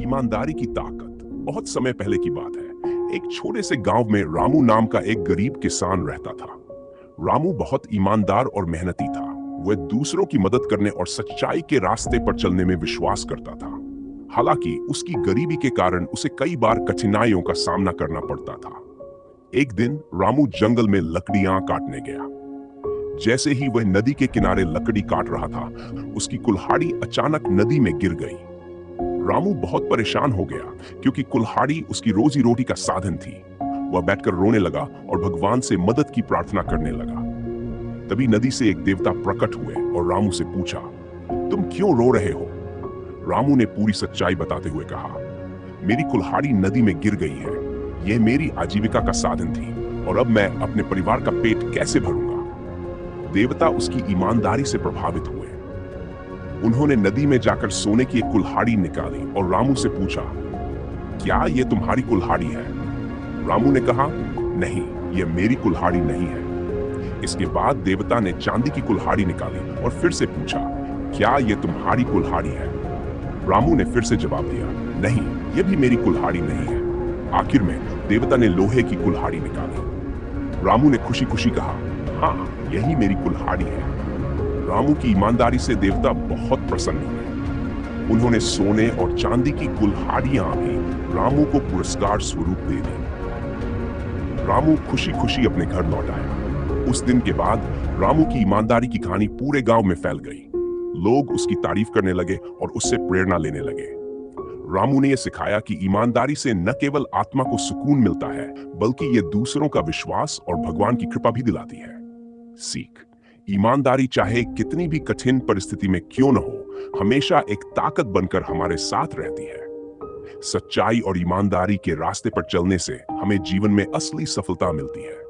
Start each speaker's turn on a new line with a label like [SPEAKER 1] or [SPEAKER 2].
[SPEAKER 1] ईमानदारी की ताकत। बहुत समय पहले की बात है। एक छोटे से गांव में रामू नाम का एक गरीब किसान रहता था। रामू बहुत ईमानदार और मेहनती था। वह दूसरों की मदद करने और सच्चाई के रास्ते पर चलने में विश्वास करता था। हालांकि उसकी गरीबी के कारण उसे कई बार कठिनाइयों का सामना करना पड़ता था। एक दिन रामू जंगल में लकड़ियां काटने गया। जैसे ही वह नदी के किनारे लकड़ी काट रहा था, उसकी कुल्हाड़ी अचानक नदी में गिर गई। रामू बहुत परेशान हो गया क्योंकि कुल्हाड़ी उसकी रोजी रोटी का साधन थी। वह बैठकर रोने लगा और भगवान से मदद की प्रार्थना करने लगा। तभी नदी से एक देवता प्रकट हुए और रामू से पूछा, तुम क्यों रो रहे हो? रामू ने पूरी सच्चाई बताते हुए कहा, मेरी कुल्हाड़ी नदी में गिर गई है। यह मेरी आजीविका का साधन थी और अब मैं अपने परिवार का पेट कैसे भरूंगा? देवता उसकी ईमानदारी से प्रभावित हुए। उन्होंने नदी में जाकर सोने की एक कुल्हाड़ी निकाली और रामू से पूछा, क्या यह तुम्हारी कुल्हाड़ी है? रामू ने कहा, नहीं, यह मेरी कुल्हाड़ी नहीं है। इसके बाद देवता ने चांदी की कुल्हाड़ी निकाली और फिर से पूछा, क्या यह तुम्हारी कुल्हाड़ी है? रामू ने फिर से जवाब दिया, नहीं, यह भी मेरी कुल्हाड़ी नहीं है। आखिर में देवता ने लोहे की कुल्हाड़ी निकाली। रामू ने खुशी खुशी कहा, हाँ, यही मेरी कुल्हाड़ी है। रामू की ईमानदारी से देवता बहुत प्रसन्न हुए। उन्होंने सोने और चांदी की कुल्हाड़ियां भी रामू को पुरस्कार स्वरूप दे दी। रामू खुशी खुशी अपने घर लौट आया। उस दिन के बाद रामू की ईमानदारी की कहानी पूरे गांव में फैल गई। लोग उसकी तारीफ करने लगे और उससे प्रेरणा लेने लगे। रामू ने यह सिखाया कि ईमानदारी से न केवल आत्मा को सुकून मिलता है, बल्कि यह दूसरों का विश्वास और भगवान की कृपा भी दिलाती है। सीख: ईमानदारी चाहे कितनी भी कठिन परिस्थिति में क्यों न हो, हमेशा एक ताकत बनकर हमारे साथ रहती है। सच्चाई और ईमानदारी के रास्ते पर चलने से हमें जीवन में असली सफलता मिलती है।